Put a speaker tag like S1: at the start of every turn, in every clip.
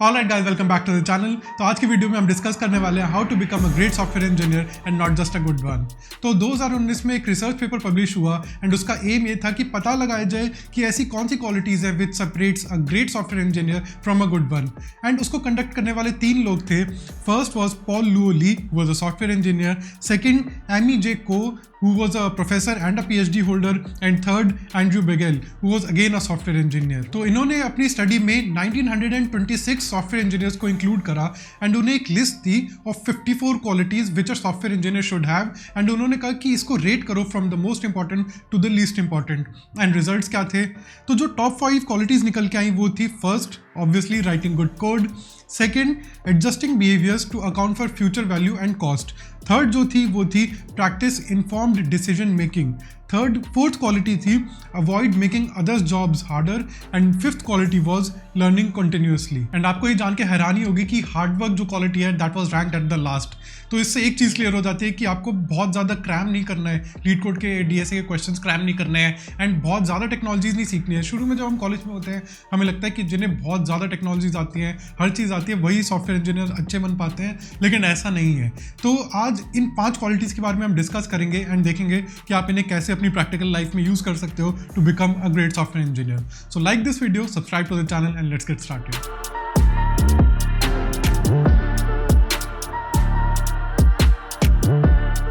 S1: Alright guys, welcome back to the channel। तो आज की वीडियो में हम डिस्कस करने वाले हैं how to become a great software engineer and not just a good one. तो 2019 में एक रिसर्च पेपर पब्लिश हुआ एंड उसका एम ये था कि पता लगाया जाए कि ऐसी कौन सी क्वालिटीज़ है which separates a great software engineer from a good one. And उसको कंडक्ट करने वाले 3 लोग थे। First was Paul Luo Li, was a software engineer. Second, Amy J Ko, who was a professor and a PhD holder, and third, Andrew Begel, who was again a software engineer। तो इन्होंने अपनी study में 1926 software engineers को include करा and उन्हें एक list दी of 54 qualities which a software engineer should have and उन्होंने कहा कि इसको रेट करो from the most important to the least important. And results क्या थे? तो जो टॉप 5 क्वालिटीज निकल के आई वो थी, first obviously writing good code, second adjusting behaviours to account for future value and cost, third जो थी वो थी practice informed decision making, fourth quality थी avoid making others jobs harder and fifth quality was learning continuously. And आपको ये जान के हैरानी होगी कि हार्डवर्क जो क्वालिटी है that was ranked at the last. तो इससे एक चीज़ क्लियर हो जाती है कि आपको बहुत ज़्यादा क्रैम नहीं करना है, लीड कोड के डीएसए के क्वेश्चंस क्रैम नहीं करने हैं एंड बहुत ज़्यादा टेक्नोलॉजीज नहीं सीखनी है। शुरू में जब हम कॉलेज में होते हैं हमें लगता है कि जिन्हें बहुत ज़्यादा टेक्नोलॉजीज आती हैं, हर चीज़ आती है, वही सॉफ्टवेयर इंजीनियर अच्छे बन पाते हैं, लेकिन ऐसा नहीं है। तो आज इन 5 क्वालिटीज़ के बारे में हम डिस्कस करेंगे एंड देखेंगे कि आप इन्हें कैसे अपनी प्रैक्टिकल लाइफ में यूज कर सकते हो to become a great software engineer. So like this video, subscribe to the channel and let's get started.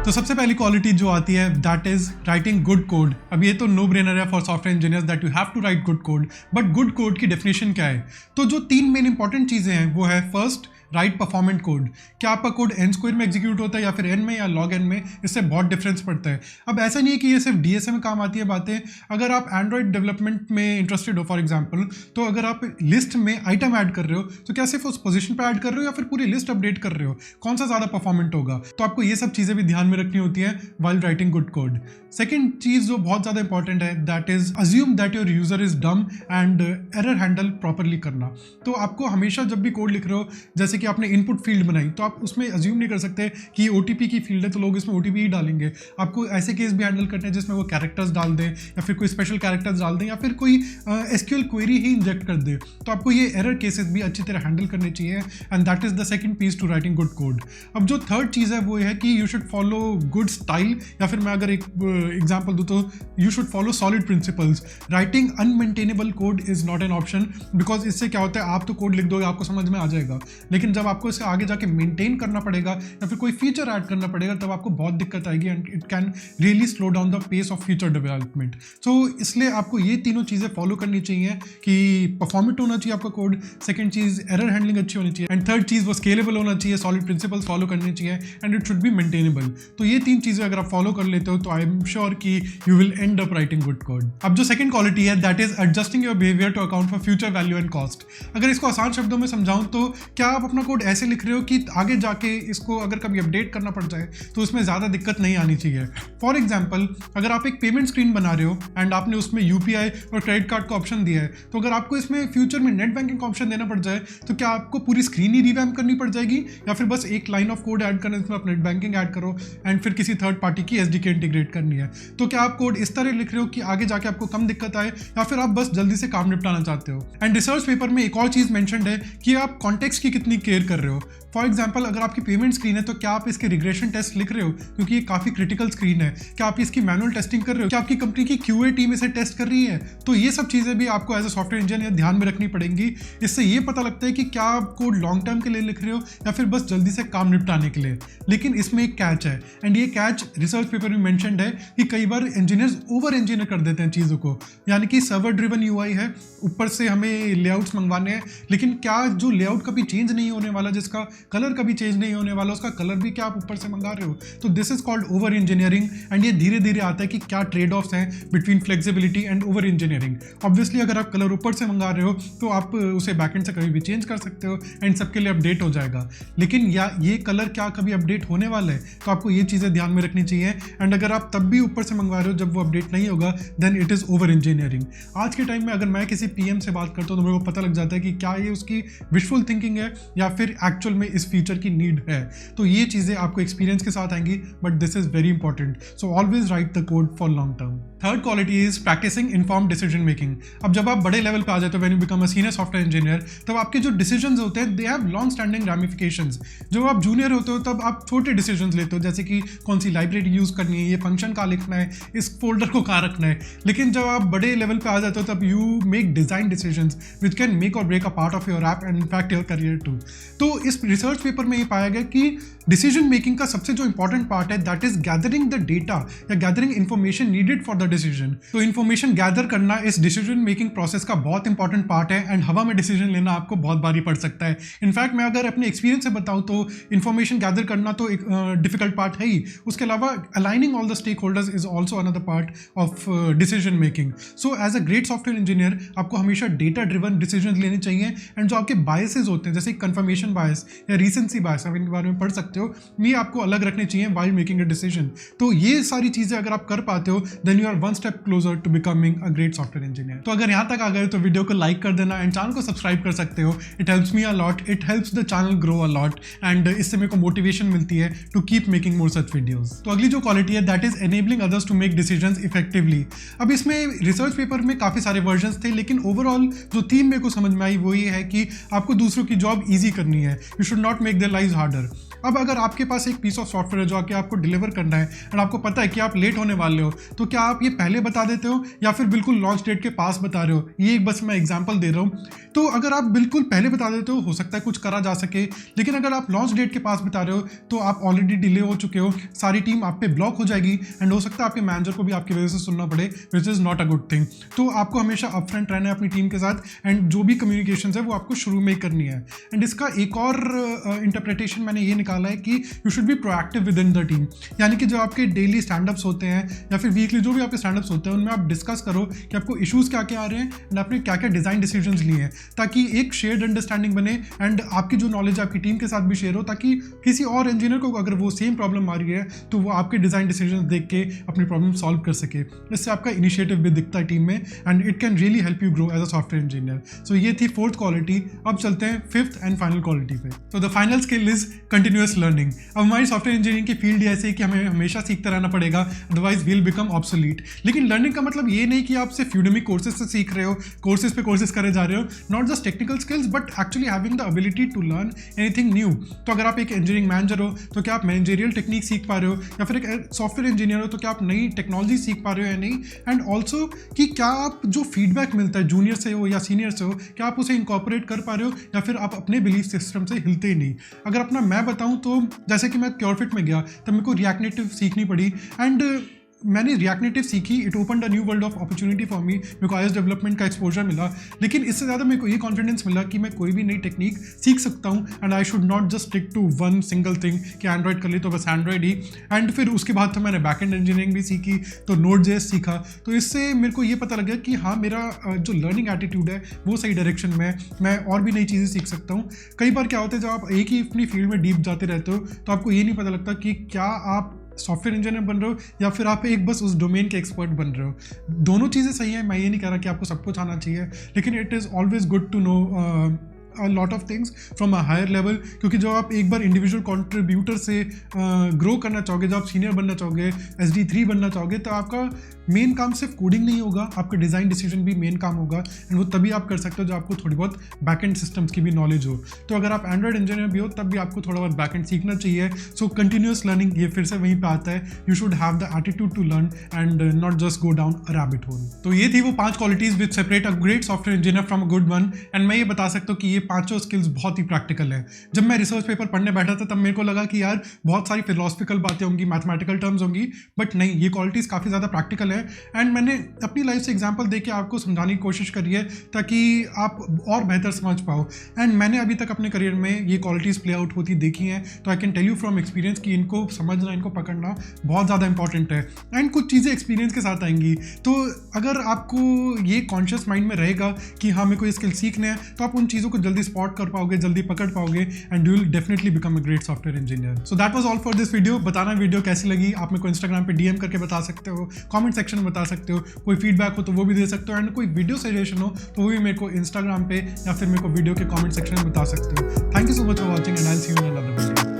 S1: तो सबसे पहली क्वालिटी जो आती है that is writing good code. अब ये तो नो ब्रेनर है for software engineers that you have to write good code, but good code की डेफिनेशन क्या है? तो जो 3 मेन इंपॉर्टेंट चीजें हैं वो है, फर्स्ट राइट परफॉर्मेंट कोड। क्या आपका कोड n स्क्वायर में एग्जीक्यूट होता है या फिर n में या log n में, इससे बहुत डिफरेंस पड़ता है। अब ऐसा नहीं है कि ये सिर्फ डीएसए में काम आती है बातें। अगर आप एंड्रॉइड डेवलपमेंट में इंटरेस्टेड हो फॉर एग्जांपल, तो अगर आप लिस्ट में आइटम ऐड कर रहे हो तो क्या सिर्फ उस पोजीशन पे ऐड कर रहे हो या फिर पूरी लिस्ट अपडेट कर रहे हो, कौन सा ज़्यादा परफॉर्मेंट होगा? तो आपको ये सब चीज़ें भी ध्यान में रखनी होती है while writing good code. Second चीज़ जो बहुत ज़्यादा इंपॉर्टेंट है that is assume that your user is dumb and error handle properly करना। तो आपको हमेशा जब भी कोड लिख रहे हो, जैसे कि आपने इनपुट फील्ड बनाई, तो आप उसमें अज्यूम नहीं कर सकते कि ओटीपी की फील्ड है तो लोग इसमें ओटीपी ही डालेंगे। आपको ऐसे केस भी हैंडल करने हैं जिसमें वो कैरेक्टर्स डाल दें या फिर कोई स्पेशल कैरेक्टर्स डाल दें या फिर कोई एसक्यूएल क्वेरी ही इंजेक्ट कर दे। तो आपको ये एरर केसेस भी अच्छी तरह हैंडल करने चाहिए and that is the second piece to writing good code. अब जो थर्ड चीज़ है वो है कि you should follow good style, या फिर मैं अगर एक एग्जाम्पल दूँ तो you should follow SOLID principles. Writing unmaintainable code is not an option, because इससे क्या होता है, आप तो कोड लिख दोगे, आपको समझ में आ जाएगा, लेकिन जब आपको इसे आगे जाके मेंटेन करना पड़ेगा या फिर कोई फीचर ऐड करना पड़ेगा तब आपको बहुत दिक्कत आएगी and it can really slow down the pace of future development. So इसलिए आपको ये तीनों चीज़ें फॉलो करनी चाहिए कि परफॉर्मेंट होना चाहिए आपका कोड, सेकंड चीज़ एरर हैंडलिंग अच्छी होनी चाहिए एंड थर्ड चीज़ वो स्केलेबल होना चाहिए, सॉलिड प्रिंसिपल्स फॉलो करने चाहिए and it should be maintainable. तो ये 3 चीज़ें अगर आप फॉलो कर लेते हो तो आई एम श्योर कि you will end up writing good code. अब जो सेकंड क्वालिटी है that is adjusting your behaviour to account for future value and cost. अगर इसको आसान शब्दों में समझाऊं तो क्या आप अपना कोड ऐसे लिख रहे हो कि आगे जाके इसको अगर कभी अपडेट करना पड़ जाए तो उसमें ज़्यादा दिक्कत नहीं आनी चाहिए? फॉर एग्जाम्पल, अगर आप एक पेमेंट स्क्रीन बना रहे हो एंड आपने उसमें यूपीआई और क्रेडिट कार्ड का ऑप्शन दिया है, तो अगर आपको इसमें फ्यूचर में नेट बैंकिंग का ऑप्शन देना पड़ जाए तो क्या आपको पूरी स्क्रीन ही रिवैम्प करनी पड़ जाएगी या फिर बस एक लाइन ऑफ कोड ऐड करना है जिसमें आप नेट बैंकिंग ऐड करो एंड फिर किसी थर्ड पार्टी की एसडीके इंटीग्रेट करनी है? तो क्या आप कोड इस तरह लिख रहे हो कि आगे जाके आपको कम दिक्कत आए या फिर आप बस जल्दी से काम निपटाना चाहते हो? एंड रिसर्च पेपर में एक और चीज़ मेंशन्ड है कि आप कॉन्टेक्स्ट की कितनी केयर कर रहे हो। फॉर एग्जाम्पल, अगर आपकी पेमेंट स्क्रीन है तो क्या आप इसके रिग्रेशन टेस्ट लिख रहे हो क्योंकि ये काफ़ी क्रिटिकल स्क्रीन है? क्या आप इसकी मैनुअल टेस्टिंग कर रहे हो? क्या आपकी कंपनी की क्यूए टीम इसे टेस्ट कर रही है? तो ये सब चीज़ें भी आपको एज अ सॉफ्टवेयर इंजीनियर ध्यान में रखनी पड़ेंगी। इससे ये पता लगता है कि क्या आप कोड लॉन्ग टर्म के लिए लिख रहे हो या फिर बस जल्दी से काम निपटाने के लिए। लेकिन इसमें एक कैच है एंड ये कैच रिसर्च पेपर में मेंशन्ड है कि कई बार इंजीनियर्स ओवर इंजीनियर कर देते हैं चीज़ों को, यानी कि सर्वर ड्रिवन यूआई है, ऊपर से हमें लेआउट्स मंगवाने हैं, लेकिन क्या जो लेआउट कभी चेंज नहीं होने वाला, जिसका कलर कभी चेंज नहीं होने वाला, उसका कलर भी क्या आप ऊपर से मंगा रहे हो? तो this is called over engineering and ये धीरे धीरे आता है कि क्या ट्रेड ऑफ्स हैं between flexibility and over engineering. Obviously अगर आप कलर ऊपर से मंगा रहे हो तो आप उसे बैकएंड से कभी भी चेंज कर सकते हो एंड सबके लिए अपडेट हो जाएगा, लेकिन या ये कलर क्या कभी अपडेट होने वाला है? तो आपको ये चीज़ें ध्यान में रखनी चाहिए एंड अगर आप तब भी ऊपर से मंगवा रहे हो जब वो अपडेट नहीं होगा then it is over engineering. आज के टाइम में अगर मैं किसी पीएम से बात करता हूँ तो मेरे को पता लग जाता है कि क्या ये उसकी विशफुल थिंकिंग है या या फिर एक्चुअल में इस फीचर की नीड है। तो ये चीज़ें आपको एक्सपीरियंस के साथ आएंगी, but this is very important, so always write the code for long term. Third quality is practising informed decision making. अब जब आप बड़े लेवल पे आ जाते हो, when you become a senior software engineer, तब आपके जो डिसीजंस होते हैं they have long standing ramifications. जब आप जूनियर होते हो तब आप छोटे डिसीजंस लेते हो, जैसे कि कौन सी लाइब्रेरी यूज करनी है, ये फंक्शन कहाँ लिखना है, इस फोल्डर को कहाँ रखना है। लेकिन जब आप बड़े लेवल पे आ जाते हो तब you make design decisions which can make or break a part of your app and in fact your career too. तो इस रिसर्च पेपर में ये पाया गया कि डिसीजन मेकिंग का सबसे जो इंपॉर्टेंट पार्ट है that is gathering the data या gathering information needed for the decision. तो इन्फॉर्मेशन गैदर करना इस डिसीजन मेकिंग प्रोसेस का बहुत इंपॉर्टेंट पार्ट है एंड हवा में डिसीजन लेना आपको बहुत भारी पड़ सकता है। इनफैक्ट मैं अगर अपने एक्सपीरियंस से बताऊं तो इन्फॉर्मेशन गैदर करना तो एक डिफिकल्ट पार्ट है ही, उसके अलावा aligning all the stake holders is also another part of decision making. So as a great software engineer आपको हमेशा डेटा ड्रिवन डिसीजन लेने चाहिए एंड जो आपके बायसेस होते हैं जैसे कंफर्मेशन बायस या रीसेंसी बायस, आप इनके बारे में पढ़ सकते हो, ये आपको अलग रखने चाहिए व्हाइल मेकिंग अ डिसीजन। तो ये सारी चीजें अगर आप कर पाते हो then you are one step closer to becoming a great software engineer. तो अगर यहाँ तक आ गए तो वीडियो को लाइक कर देना एंड चैनल को सब्सक्राइब कर सकते हो। It helps me a lot, it helps the channel grow a lot and इससे मेरे को मोटिवेशन मिलती है to keep making more such videos. तो अगली जो क्वालिटी है that is enabling others to make decisions effectively. अब इसमें रिसर्च पेपर में काफी सारे वर्जन्स थे, लेकिन ओवरऑल जो थीम मेरे को समझ में आई वो ये है कि आपको दूसरों की जॉब ईजी करनी है, you should not make their lives harder. अब अगर आपके पास एक पीस ऑफ सॉफ्टवेयर है जो आके आपको डिलीवर करना है एंड आपको पता है कि आप लेट होने वाले हो, तो क्या आप ये पहले बता देते हो या फिर बिल्कुल लॉन्च डेट के पास बता रहे हो? ये एक बस मैं एग्जांपल दे रहा हूँ। तो अगर आप बिल्कुल पहले बता देते हो सकता है कुछ करा जा सके, लेकिन अगर आप लॉन्च डेट के पास बता रहे हो तो आप ऑलरेडी डिले हो चुके हो, सारी टीम आप पे ब्लॉक हो जाएगी एंड हो सकता है आपके मैनेजर को भी आपकी वजह से सुनना पड़े, which is not a good thing. तो आपको हमेशा अपफ्रंट रहना है अपनी टीम के साथ एंड जो भी कम्युनिकेशन है वो आपको शुरू में करनी है। एंड इसका एक और इंटरप्रिटेशन मैंने ये निकाला है कि you should be proactive with in the team, यानी कि जो आपके डेली स्टैंडअप्स होते हैं या फिर वीकली जो भी आपके स्टैंडअप्स होते हैं उनमें आप डिस्कस करो कि आपको इश्यूज क्या क्या आ रहे हैं एंड आपने क्या क्या डिज़ाइन डिसीजंस लिए हैं, ताकि एक शेयर्ड अंडरस्टैंडिंग बने एंड आपकी जो नॉलेज आपकी टीम के साथ भी शेयर हो, ताकि किसी और इंजीनियर को अगर वो सेम प्रॉब्लम आ रही है तो वो आपके डिज़ाइन डिसीजन देख के अपनी प्रॉब्लम सॉल्व कर सके। इससे आपका इनिशिएटिव भी दिखता है टीम में and it can really help you grow as a software engineer. So ये थी फोर्थ क्वालिटी। अब चलते हैं फिफ्थ एंड फाइनल क्वालिटी पे। तो the final skill is continuous learning. अब हमारी सॉफ्टवेयर इंजीनियरिंग की फील्ड ऐसे है कि हमें हमेशा सीखते रहना पड़ेगा, अदरवाइज विल बिकम ऑब्सोलीट। लेकिन लर्निंग का मतलब ये नहीं कि आप सिर्फ यूडेमी कोर्सेज से सीख रहे हो, कोर्सेज पे कोर्सेज करे जा रहे हो, not just technical skills but actually having the ability to learn anything new. तो अगर आप एक इंजीनियरिंग मैनेजर हो तो क्या आप मैनेजरियल टेक्निक सीख पा रहे हो, या फिर एक सॉफ्टवेयर इंजीनियर हो तो क्या आप नई टेक्नोलॉजी सीख पा रहे हो या नहीं, एंड ऑल्सो कि क्या आप जो फीडबैक मिलता है जूनियर से हो या सीनियर से हो क्या आप उसे इंकॉर्पोरेट कर पा रहे हो, या फिर आप अपने बिलीफ सिस्टम से हिलते ही नहीं। अगर अपना मैं बताऊं तो जैसे कि मैं क्योरफिट में गया तब मेरे को रिएक्ट नेटिव सीखनी पड़ी एंड मैंने रिएक्ट नेटिव सीखी, it open a new world of opportunity for me, मेरे को आईएस डेवलपमेंट का एक्सपोजर मिला। लेकिन इससे ज़्यादा मेरे को ये कॉन्फिडेंस मिला कि मैं कोई भी नई टेक्निक सीख सकता हूँ and I should not just stick to one single thing कि एंड्रॉइड कर ली तो बस एंड्रॉइड ही। एंड फिर उसके बाद तो मैंने बैक एंड इंजीनियरिंग भी सीखी, तो Node.js सीखा। तो इससे मेरे को ये पता लगा कि हाँ मेरा जो लर्निंग एटीट्यूड है वो सही डायरेक्शन में है, मैं और भी नई चीज़ें सीख सकता हूँ। कई बार क्या होता है जब आप एक ही अपनी फील्ड में डीप जाते रहते हो तो आपको ये नहीं पता लगता कि क्या आप सॉफ्टवेयर इंजीनियर बन रहे हो या फिर आप एक बस उस डोमेन के एक्सपर्ट बन रहे हो। दोनों चीज़ें सही है, मैं ये नहीं कह रहा कि आपको सब कुछ आना चाहिए, लेकिन it is always good to know a lot of things from a higher level, क्योंकि जब आप एक बार इंडिविजुअल कंट्रीब्यूटर से ग्रो करना चाहोगे, जब आप सीनियर बनना चाहोगे, SD3 बनना चाहोगे, तो आपका मेन काम सिर्फ कोडिंग नहीं होगा, आपका डिज़ाइन डिसीजन भी मेन काम होगा एंड वो तभी आप कर सकते हो जब आपको थोड़ी बहुत बैकएंड सिस्टम्स की भी नॉलेज हो। तो अगर आप एंड्रॉइड इंजीनियर भी हो तब भी आपको थोड़ा बहुत बैकएंड सीखना चाहिए। सो कंटिन्यूअस लर्निंग ये फिर से वहीं पे आता है, you should have the attitude to learn and not just go down a rabbit hole. तो ये थी वो 5 qualities which separate a great software engineer from a good one. And मैं ये बता सकता हूँ कि ये 5 स्किल्स बहुत ही प्रैक्टिकल है। जब मैं रिसर्च पेपर पढ़ने बैठा था तब मेरे को लगा कि यार बहुत सारी फिलोसफिकल बातें होंगी, मैथमेटिकल टर्म्स होंगी, बट नहीं, ये क्वालिटीज काफ़ी ज़्यादा प्रैक्टिकल है एंड मैंने अपनी लाइफ से एग्जांपल देके आपको समझाने की कोशिश करी है ताकि आप और बेहतर समझ पाओ। एंड मैंने अभी तक अपने करियर में ये क्वालिटीज़ प्ले आउट होती देखी हैं, तो I can tell you from experience कि इनको समझना, इनको पकड़ना बहुत ज़्यादा इंपॉर्टेंट है। एंड कुछ चीज़ें एक्सपीरियंस के साथ आएंगी, तो अगर आपको ये कॉन्शियस माइंड में रहेगा कि हाँ मेरे को ये स्किल सीखने हैं, तो आप उन चीज़ों को जल्दी जल्दी स्पॉट कर पाओगे, जल्दी पकड़ पाओगे and you will definitely become a great software engineer. So that was all for this video. बताना वीडियो कैसी लगी, आप मेरे को इंस्टाग्राम पे डीएम करके बता सकते हो, कमेंट सेक्शन में बता सकते हो, कोई फीडबैक हो तो वो भी दे सकते हो, एंड कोई वीडियो सजेशन हो तो वो भी मेरे को इंस्टाग्राम पे या फिर मेरे को वीडियो के कमेंट सेक्शन में बता सकते हो। Thank you so much for watching and I will see you in another video.